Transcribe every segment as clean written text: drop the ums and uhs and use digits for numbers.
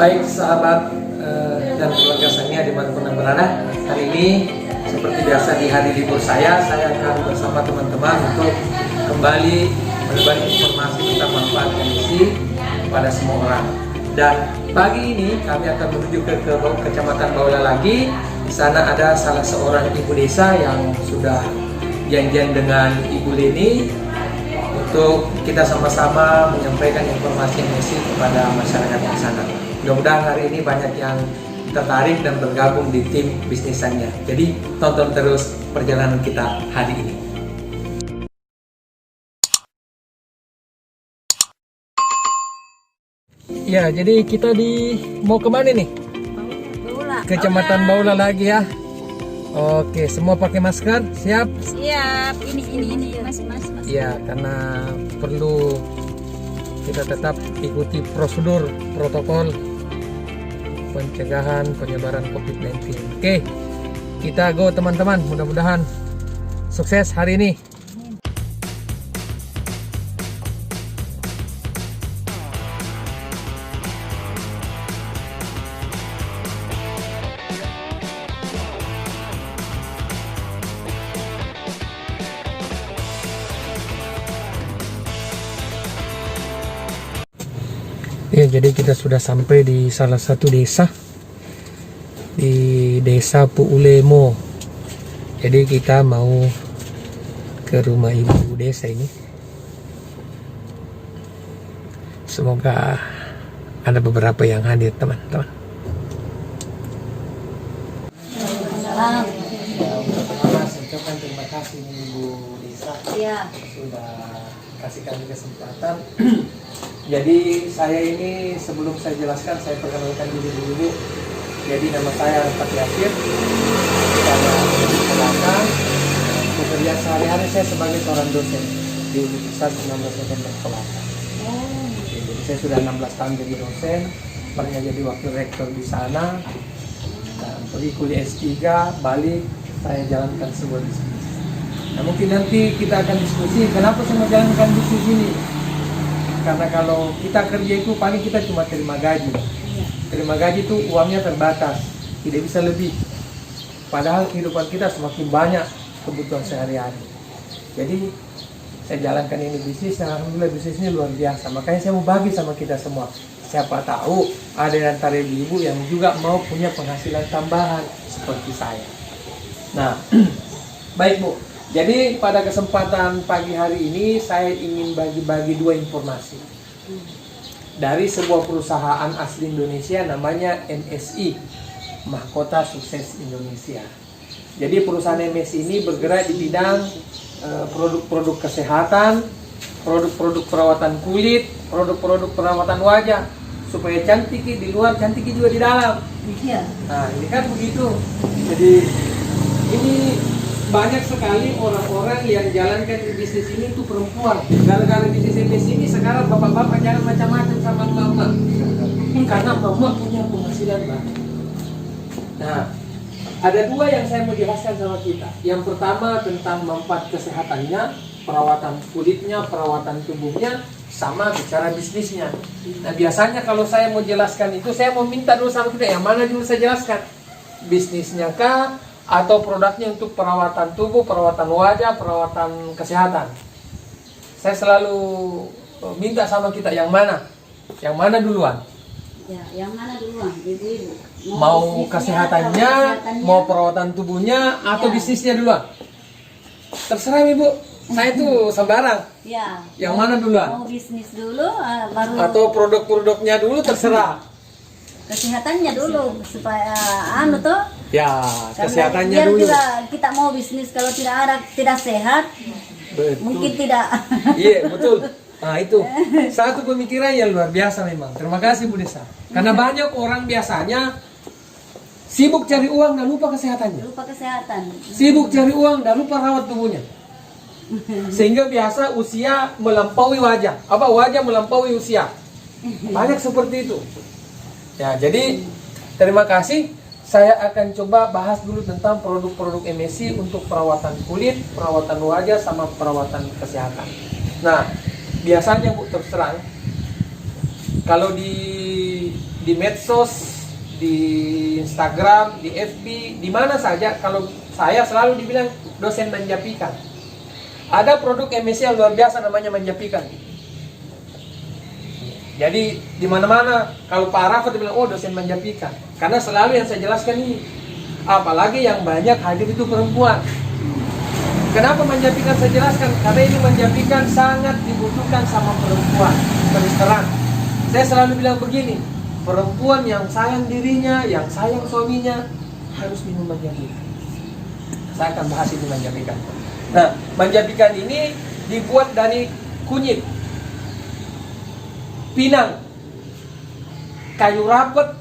Baik sahabat dan keluarga saya dimanapun Anda berada, hari ini seperti biasa di hari libur saya akan bersama teman-teman untuk kembali berbagi informasi tentang manfaat emisi kepada semua orang. Dan pagi ini kami akan menuju ke Kecamatan Baula lagi. Di sana ada salah seorang ibu desa yang sudah janjian dengan Ibu Leni untuk kita sama-sama menyampaikan informasi emisi kepada masyarakat di sana. Mudah-mudahan hari ini banyak yang tertarik dan bergabung di tim bisnisannya. Jadi tonton terus perjalanan kita hari ini. Ya, jadi kita mau kemana nih? Baula. Kecamatan Baula lagi ya. Oke, semua pakai masker, siap? Siap. Ini mas. Ya, karena perlu kita tetap ikuti prosedur protokol pencegahan penyebaran COVID-19. Oke, kita go teman-teman. Mudah-mudahan sukses hari ini. Ya, jadi kita sudah sampai di salah satu desa, di desa Puulemo. Jadi kita mau ke rumah ibu desa ini. Semoga ada beberapa yang hadir teman-teman. Pertama saya ucapkan terima kasih ibu desa sudah kasih kami kesempatan. Jadi saya ini sebelum saya jelaskan, saya perkenalkan diri dulu. Jadi nama saya Fatih Yasir. Saya di belakang pekerjaan sehari-hari saya sebagai seorang dosen di Universitas 19 September Kolaka. Jadi saya sudah 16 tahun jadi dosen, pernah jadi wakil rektor di sana. Dan pergi kuliah S3, balik saya jalankan sebuah bisnis. Nah, mungkin nanti kita akan diskusi kenapa saya mau jalankan bisnis ini. Karena kalau kita kerja itu paling kita cuma terima gaji. Terima gaji itu uangnya terbatas, tidak bisa lebih. Padahal kehidupan kita semakin banyak kebutuhan sehari-hari. Jadi saya jalankan ini bisnis, dan alhamdulillah bisnis ini luar biasa. Makanya saya mau bagi sama kita semua. Siapa tahu ada yang antara ibu yang juga mau punya penghasilan tambahan seperti saya. Nah, baik Bu. Jadi pada kesempatan pagi hari ini saya ingin bagi-bagi dua informasi dari sebuah perusahaan asli Indonesia namanya MSI, Mahkota Sukses Indonesia. Jadi perusahaan MSI ini bergerak di bidang produk-produk kesehatan, produk-produk perawatan kulit, produk-produk perawatan wajah supaya cantik di luar, cantik juga di dalam. Nah, ini kan begitu. Jadi ini banyak sekali orang-orang yang jalankan bisnis ini itu perempuan. Gara-gara bisnis ini sekarang bapak-bapak jangan macam-macam sama mama. Karena mama punya penghasilan banyak. Nah, ada dua yang saya mau jelaskan sama kita. Yang pertama tentang manfaat kesehatannya, perawatan kulitnya, perawatan tubuhnya, sama bicara bisnisnya. Nah, biasanya kalau saya mau jelaskan itu, saya mau minta dulu sama kita, yang mana dulu saya jelaskan? Bisnisnya kah? Atau produknya untuk perawatan tubuh, perawatan wajah, perawatan kesehatan. Saya selalu minta sama kita yang mana? Yang mana duluan? Ya, yang mana duluan? Jadi mau kesehatannya, mau perawatan tubuhnya, atau bisnisnya duluan? Terserah Ibu. Saya itu sembarang. Ya. Yang mana duluan? Mau bisnis dulu, baru. Atau produk-produknya dulu, terserah. Kesehatannya dulu supaya tuh. Ya, kesehatannya biar dulu. Kita mau bisnis kalau tidak sehat, Betul. mungkin tidak. Iya, betul. Nah, itu satu pemikiran yang luar biasa memang. Terima kasih Bu Desa. Karena banyak orang biasanya sibuk cari uang dan lupa kesehatannya. Lupa kesehatan. Sibuk cari uang dan lupa rawat tubuhnya. Sehingga biasa usia melampaui wajah. Wajah melampaui usia. Banyak seperti itu. Ya, jadi terima kasih. Saya akan coba bahas dulu tentang produk-produk MSI untuk perawatan kulit, perawatan wajah, sama perawatan kesehatan. Nah, biasanya Bu terserang kalau di di medsos, di Instagram, di FB, di mana saja. Kalau saya selalu dibilang dosen menjapikan. Ada produk MSC yang luar biasa namanya menjapikan. Jadi di mana-mana kalau Pak Rafa dibilang oh dosen menjapikan, karena selalu yang saya jelaskan ini. Apalagi yang banyak hadir itu perempuan. Kenapa menjapikan saya jelaskan? Karena ini menjapikan sangat dibutuhkan sama perempuan. Terus terang, saya selalu bilang begini, perempuan yang sayang dirinya, yang sayang suaminya harus minum menjapikan. Saya akan bahas ini menjapikan. Nah, menjapikan ini dibuat dari kunyit, pinang, kayu rapet,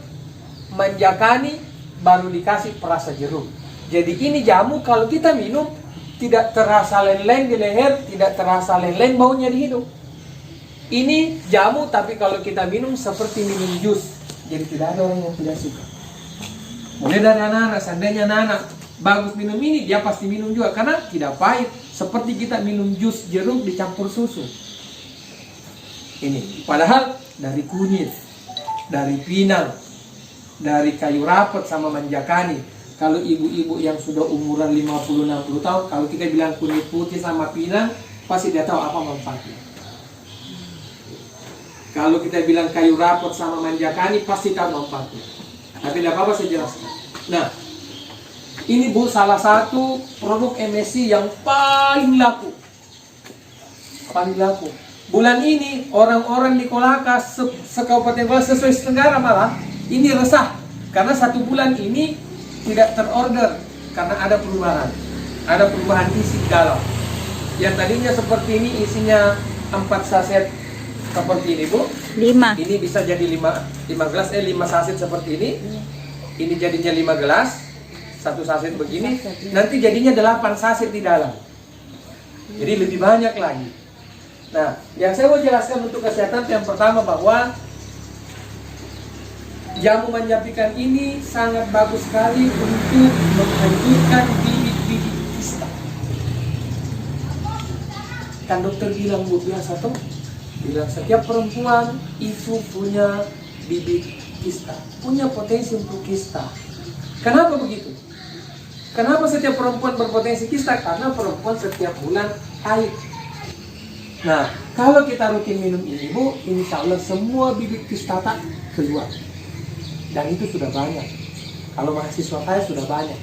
manjakani, baru dikasih perasa jeruk. Jadi ini jamu kalau kita minum tidak terasa len-len di leher, tidak terasa len-len baunya di hidung. Ini jamu tapi kalau kita minum seperti minum jus. Jadi tidak ada orang yang tidak suka. Mulai dari anak-anak, seandainya anak-anak bagus minum ini, dia pasti minum juga karena tidak pahit. Seperti kita minum jus jeruk dicampur susu. Ini padahal dari kunyit, dari pinang, dari kayu rapet sama manjakani. Kalau ibu-ibu yang sudah umuran 50-60 tahun, kalau kita bilang kunyit putih sama pinang, pasti dia tahu apa manfaatnya. Kalau kita bilang kayu rapet sama manjakani, pasti tahu manfaatnya. Tapi tidak apa-apa saya jelaskan. Nah, ini Bu salah satu produk MSC yang paling laku. Paling laku. Bulan ini orang-orang di Kolaka, sekabupaten Kolaka, sesuai Tenggara malah, ini resah. Karena 1 bulan ini tidak terorder karena ada perubahan isi dalam. Yang tadinya seperti ini isinya 4 saset seperti ini Bu. 5. Ini bisa jadi 5 gelas, 5 saset seperti ini. Ini jadinya 5 gelas, 1 saset begini. Nanti jadinya 8 saset di dalam. Jadi lebih banyak lagi. Nah, yang saya mau jelaskan untuk kesehatan yang pertama bahwa jamu menjapikan ini sangat bagus sekali untuk menghancurkan bibit-bibit kista. Kan dokter bilang Bu biasa tuh, bilang setiap perempuan itu punya bibit kista, punya potensi untuk kista. Kenapa begitu? Kenapa setiap perempuan berpotensi kista? Karena perempuan setiap bulan haid. Nah, kalau kita rutin minum ini Bu, insya Allah semua bibit kista tak keluar. Dan itu sudah banyak. Kalau mahasiswa saya sudah banyak.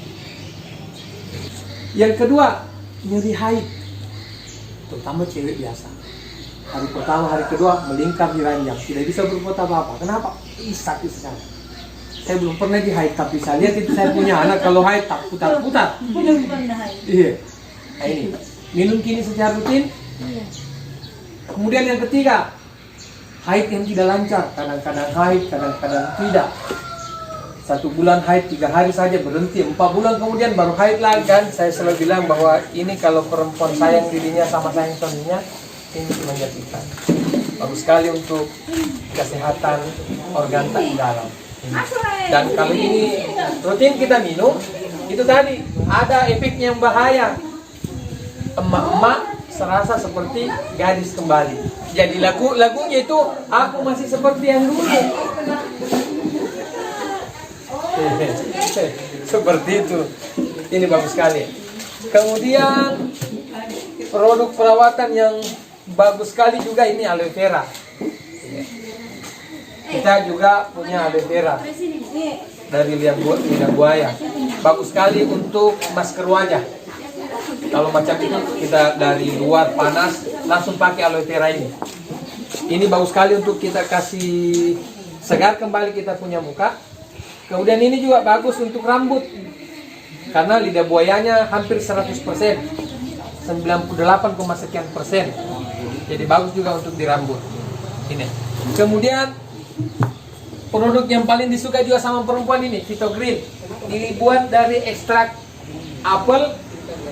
Yang kedua, nyeri haid. Terutama cewek biasa. Hari pertama, hari kedua melingkar di ranjang. Tidak bisa berbuat apa-apa. Kenapa? Sakit sekali. Saya belum pernah di haid, tapi saya lihat itu saya punya anak kalau haid tak putar-putar. Iya. Nah ini, minum kini secara rutin. Kemudian yang ketiga, haid yang tidak lancar, kadang-kadang haid, kadang-kadang tidak. 1 bulan haid 3 hari saja berhenti, 4 bulan kemudian baru haid lagi kan. Saya selalu bilang bahwa ini kalau perempuan sayang dirinya sama sayang suaminya, ini menjapikan. Bagus sekali untuk kesehatan organ tak dalam. Dan kalau ini rutin kita minum, itu tadi ada efeknya yang bahaya. Emak-emak serasa seperti gadis kembali. Jadi lagunya itu aku masih seperti yang dulu. Seperti itu. Ini bagus sekali. Kemudian produk perawatan yang bagus sekali juga ini aloe vera. Kita juga punya aloe vera dari lidah buaya. Bagus sekali untuk masker wajah. Kalau macam itu kita dari luar panas langsung pakai aloe vera ini. Ini bagus sekali untuk kita kasih segar kembali kita punya muka. Kemudian ini juga bagus untuk rambut. Karena lidah buayanya hampir 100%. 98,sekian%. Jadi bagus juga untuk di rambut. Ini. Kemudian produk yang paling disukai juga sama perempuan ini, Vito Green. Dibuat dari ekstrak apel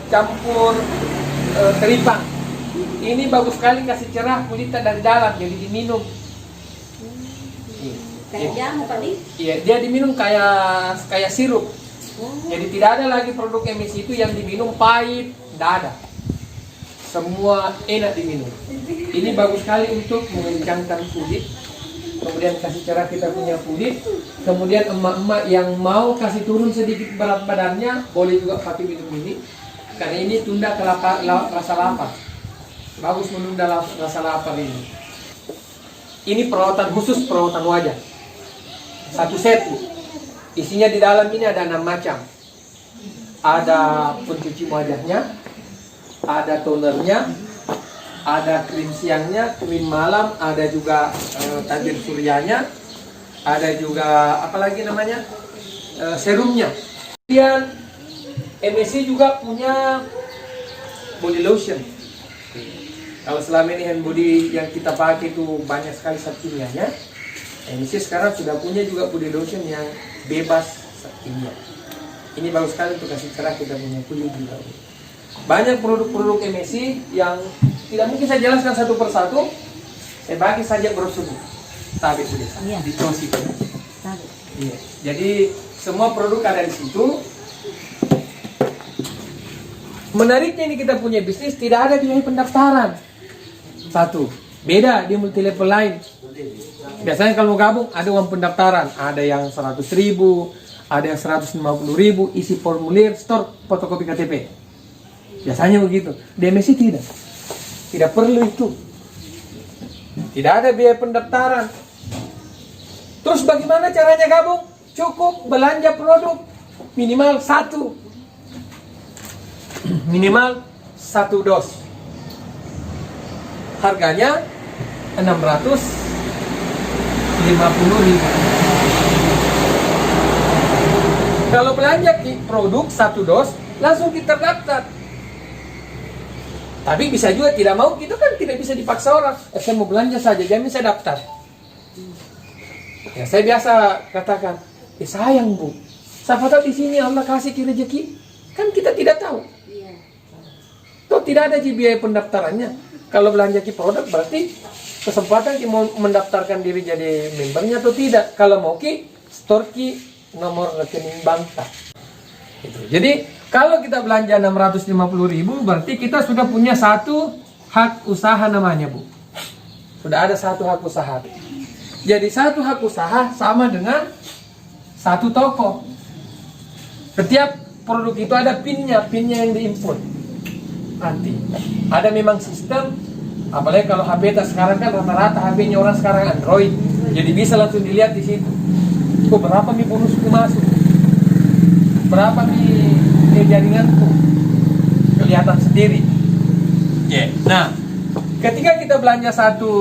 campur teripang. Ini bagus sekali kasih cerah kulitnya dari dalam, jadi diminum. Kayak jamu tadi? Iya, dia diminum kayak sirup. Jadi tidak ada lagi produk MSC itu yang diminum pahit, tidak ada. Semua enak diminum. Ini bagus sekali untuk mengencangkan kulit. kemudian kasih cerah kita punya kulit, kemudian emak-emak yang mau kasih turun sedikit berat badannya boleh juga pakai minum ini, karena ini tunda rasa lapar, bagus menunda rasa lapar ini. Ini perawatan khusus, perawatan wajah, satu set. Isinya di dalam ini ada 6 macam. Ada pencuci wajahnya, ada tonernya, ada krim siangnya, krim malam, ada juga tabir suryanya, ada juga apalagi namanya serumnya. Kemudian MSC juga punya body lotion. Kalau selama ini hand body yang kita pakai itu banyak sekali zat kimianya, MSC sekarang sudah punya juga body lotion yang bebas zat kimia. Ini bagus sekali untuk kasih cerah kita punya kulit juga. Banyak produk-produk MSC yang tidak mungkin saya jelaskan satu persatu. Saya bagi saja brosur. Tabi sudah. Iya. Di tos itu. Tahu. Iya. Jadi semua produk ada di situ. Menariknya ini kita punya bisnis tidak ada biaya pendaftaran. Satu. Beda di multi level lain. Biasanya kalau mau gabung ada uang pendaftaran. Ada yang 100.000, ada yang 150.000, isi formulir, store, fotokopi KTP. Biasanya begitu. Di MSC tidak. Tidak perlu itu. Tidak ada biaya pendaftaran. Terus bagaimana caranya gabung? Cukup belanja produk minimal 1. Minimal 1 dos. Harganya 650.000. Kalau belanja produk 1 dos, langsung kita daftar. Tapi bisa juga tidak mau, gitu kan tidak bisa dipaksa orang. Saya mau belanja saja, jamin saya daftar. Ya saya biasa katakan, sayang Bu, siapa tahu di sini Allah kasih rezeki, kan kita tidak tahu. Iya. Toh tidak ada biaya pendaftarannya. Kalau belanja produk berarti kesempatan mau mendaftarkan diri jadi membernya atau tidak. Kalau mau store nomor rekening bank. Gitu. Jadi kalau kita belanja 650.000 berarti kita sudah punya satu hak usaha namanya Bu. Sudah ada satu hak usaha. Jadi satu hak usaha sama dengan satu toko. Setiap produk itu ada pinnya yang diinput. Nanti ada memang sistem, apalagi kalau HP sekarang kan rata-rata HP-nya orang sekarang Android. Jadi bisa langsung dilihat di situ. Berapa nih bonusku masuk? Berapa nih jaringanku? Kelihatan sendiri. Nah, ketika kita belanja satu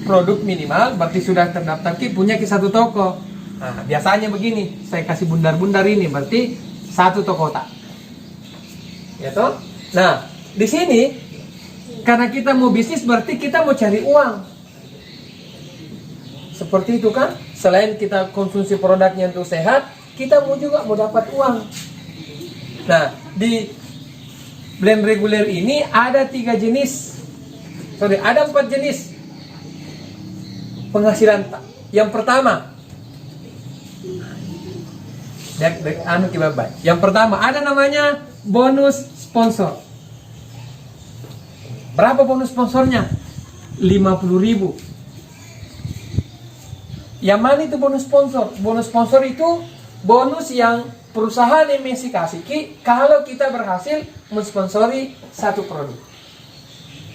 produk minimal, berarti sudah terdaftar punya satu toko. Nah, biasanya begini, saya kasih bundar-bundar ini, berarti satu toko tak. Ya toh? Nah, di sini karena kita mau bisnis, berarti kita mau cari uang. Seperti itu kan? Selain kita konsumsi produknya untuk sehat, kita juga mau dapat uang. Nah, di blend reguler ini ada 3 jenis. Ada 4 jenis penghasilan. Yang pertama, yang pertama ada namanya bonus sponsor. Berapa bonus sponsornya? 50.000. Yang mana itu bonus sponsor? Bonus sponsor itu bonus yang perusahaan MSC kasih kalau kita berhasil mensponsori satu produk.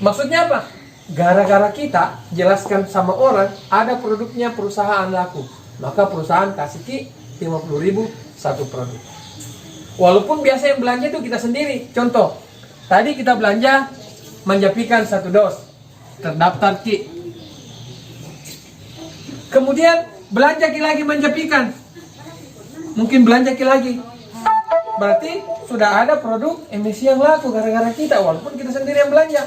Maksudnya apa? Gara-gara kita jelaskan sama orang ada produknya perusahaan laku, maka perusahaan kasih 50.000 satu produk. Walaupun biasa yang belanja itu kita sendiri. Contoh, tadi kita belanja menjapikan 1 dos, terdaftar kemudian belanja lagi menjapikan, mungkin belanja lagi, berarti sudah ada produk emisi yang laku gara-gara kita, walaupun kita sendiri yang belanja.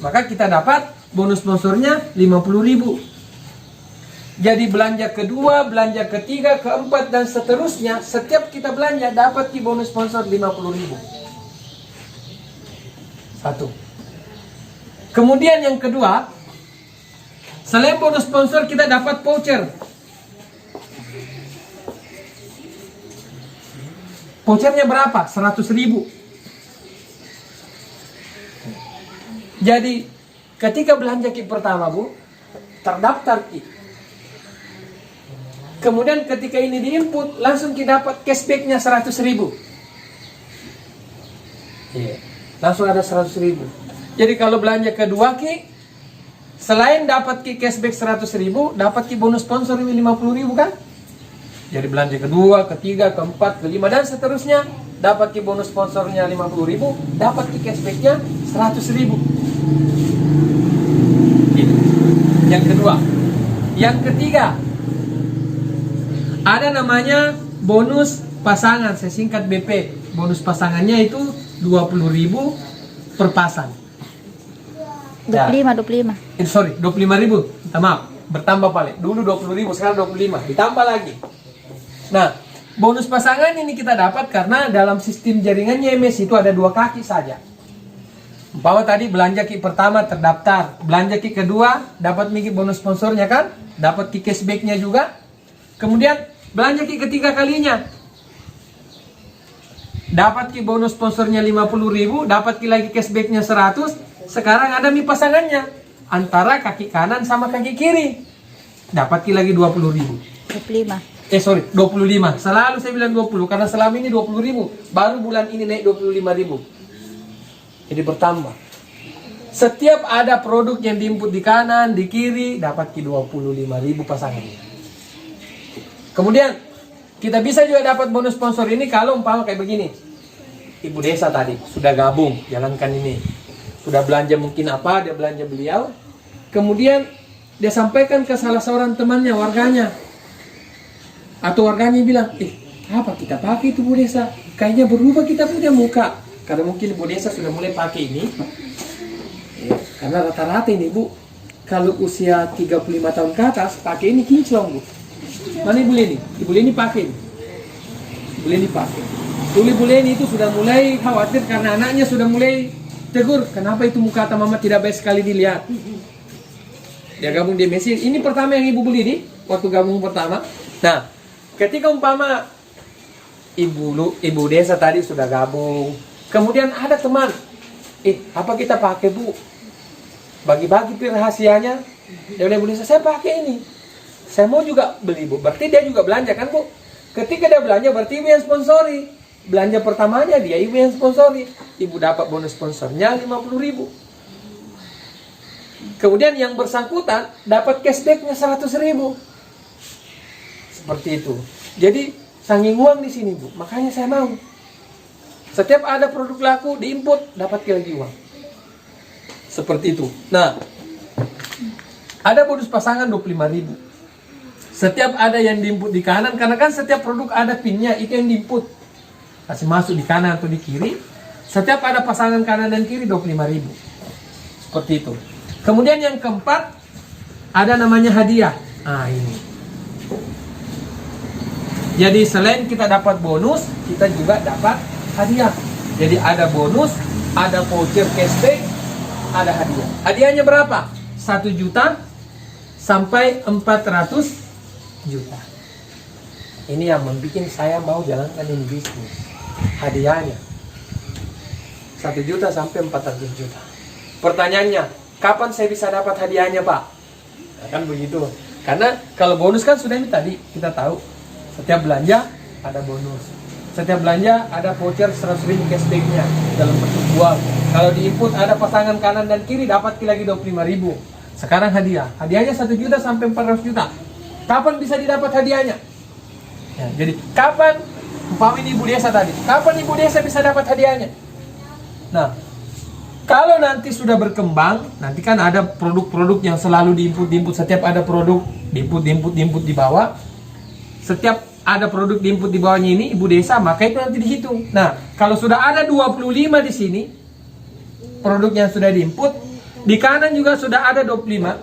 Maka kita dapat bonus sponsornya 50.000. Jadi belanja kedua, belanja ketiga, keempat dan seterusnya, setiap kita belanja dapat bonus sponsor 50.000. Satu. Kemudian yang kedua, selain bonus sponsor kita dapat voucher. Vouchernya berapa? 100.000. Jadi ketika belanja pertama Bu, terdaftar Kemudian ketika ini diinput, langsung kita dapat cashbacknya 100.000. Iya, langsung ada 100.000. Jadi kalau belanja kedua Ki, selain dapat Ki cashback 100.000, dapat Ki bonus sponsor 50.000 kan? Jadi belanja kedua, ketiga, keempat, kelima, dan seterusnya, dapat Ki bonus sponsornya 50.000, dapat Ki cashbacknya 100.000. Gitu. Yang kedua. Yang ketiga, ada namanya bonus pasangan, saya singkat BP. Bonus pasangannya itu 20.000 per pasang. 25. Sorry, 25.000. Minta maaf, bertambah paling. Dulu 20.000, sekarang 25. Ditambah lagi. Nah, bonus pasangan ini kita dapat karena dalam sistem jaringannya MS itu ada 2 kaki saja. Umpama tadi belanja Ki pertama terdaftar, belanja Ki kedua dapat Ki bonus sponsornya kan, dapat Ki cashbacknya juga. Kemudian belanja Ki ketiga kalinya, dapat Ki bonus sponsornya 50.000, dapat Ki lagi cashbacknya 100. Sekarang ada Mi pasangannya antara kaki kanan sama kaki kiri, dapat Ki lagi 20.000. 25. 25. Selalu saya bilang 20 karena selama ini 20.000, baru bulan ini naik 25.000. Jadi bertambah. Setiap ada produk yang diinput di kanan, di kiri, dapat Ki 25.000 pasangannya. Kemudian kita bisa juga dapat bonus sponsor ini kalau umpama kayak begini. Ibu desa tadi sudah gabung, jalankan ini. Sudah belanja mungkin apa, dia belanja beliau. Kemudian dia sampaikan ke salah seorang temannya, warganya. Atau warganya bilang, apa kita pakai itu Bu Desa? Kayaknya berubah kita punya muka. Karena mungkin Bu Desa sudah mulai pakai ini. Karena rata-rata ini Bu, kalau usia 35 tahun ke atas, pakai ini kinclong Bu. Mana Ibu Leni? Ibu Leni pakai. Ibu Leni pakai. Dulu Ibu Leni itu sudah mulai khawatir karena anaknya sudah mulai tegur. Kenapa itu muka kata mama tidak baik sekali dilihat? Dia gabung di mesin. Ini pertama yang Ibu beli nih, waktu gabung pertama. Nah, ketika umpama Ibu desa tadi sudah gabung, kemudian ada teman, apa kita pakai Bu? Bagi-bagi rahasianya. Dia bilang, Bu Desa, saya pakai ini. Saya mau juga beli Bu. Berarti dia juga belanja kan Bu? Ketika dia belanja berarti Ibu yang sponsori. Belanja pertamanya dia Ibu yang sponsori. Ibu dapat bonus sponsornya 50.000. Kemudian yang bersangkutan dapat cashbacknya 100.000. Seperti itu. Jadi sanging uang di sini Bu. Makanya saya mau. Setiap ada produk laku diinput dapat lagi uang. Seperti itu. Nah, ada bonus pasangan 25.000. Setiap ada yang diinput di kanan, karena kan setiap produk ada pinnya, itu yang diinput. Kasih masuk di kanan atau di kiri. Setiap ada pasangan kanan dan kiri 25.000. Seperti itu. Kemudian yang keempat, ada namanya hadiah. Nah ini. Jadi selain kita dapat bonus, kita juga dapat hadiah. Jadi ada bonus, ada voucher cashback, ada hadiah. Hadiahnya berapa? 1 juta sampai 400 juta. Ini yang membuat saya mau jalankan ini bisnis. Hadiahnya 1 juta sampai 400 juta. Pertanyaannya, kapan saya bisa dapat hadiahnya Pak? Nah, kan begitu. Karena kalau bonus kan sudah ini tadi kita tahu. Setiap belanja ada bonus. Setiap belanja ada voucher 100.000 cashbacknya dalam bentuk uang. Kalau diinput ada pasangan kanan dan kiri dapat lagi 25.000. Sekarang hadiah. Hadiahnya 1 juta sampai 400 juta. Kapan bisa didapat hadiahnya? Ya, jadi kapan? Umpama ini Ibu Desa tadi. Kapan Ibu Desa bisa dapat hadiahnya? Nah, kalau nanti sudah berkembang, nanti kan ada produk-produk yang selalu diinput. Setiap ada produk diinput di bawah. Setiap ada produk diinput di bawahnya ini Ibu Desa, maka itu nanti dihitung. Nah, kalau sudah ada 25 di sini, produk yang sudah diinput, di kanan juga sudah ada 25,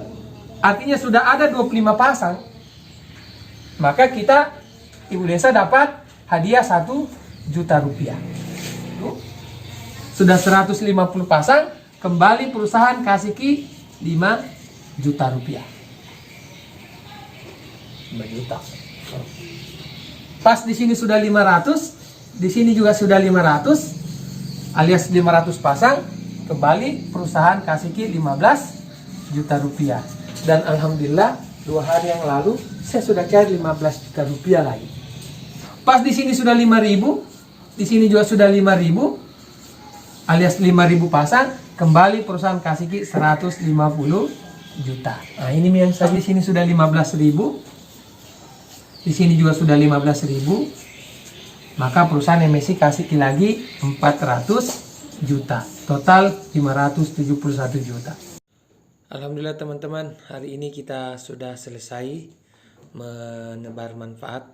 artinya sudah ada 25 pasang, maka kita, Ibu Desa dapat hadiah 1 juta rupiah. Sudah 150 pasang, kembali perusahaan kasih Ki 5 juta rupiah. 5 juta. Pas di sini sudah 500, di sini juga sudah 500, alias 500 pasang, kembali perusahaan kasih Ki 15 juta rupiah. Dan alhamdulillah 2 hari yang lalu saya sudah cair 15 juta rupiah lagi. Pas di sini sudah 5.000, di sini juga sudah 5.000, alias 5.000 pasang, kembali perusahaan kasih ki 150 juta. Nah, ini yang saya di sini sudah 15.000, di sini juga sudah 15.000, maka perusahaan MSI kasih ki lagi 400 juta, total 571 juta. Alhamdulillah teman-teman, hari ini kita sudah selesai menebar manfaat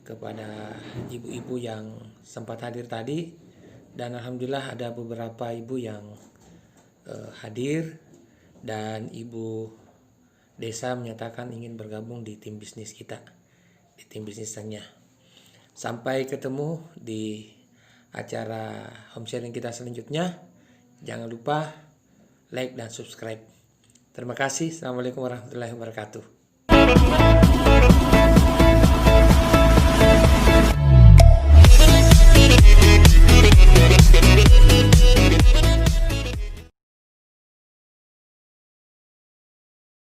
kepada ibu-ibu yang sempat hadir tadi, dan alhamdulillah ada beberapa ibu yang hadir, dan ibu desa menyatakan ingin bergabung di tim bisnis kita, di tim bisnisnya. Sampai ketemu di acara home sharing kita selanjutnya. Jangan lupa like dan subscribe. Terima kasih. Assalamualaikum warahmatullahi wabarakatuh.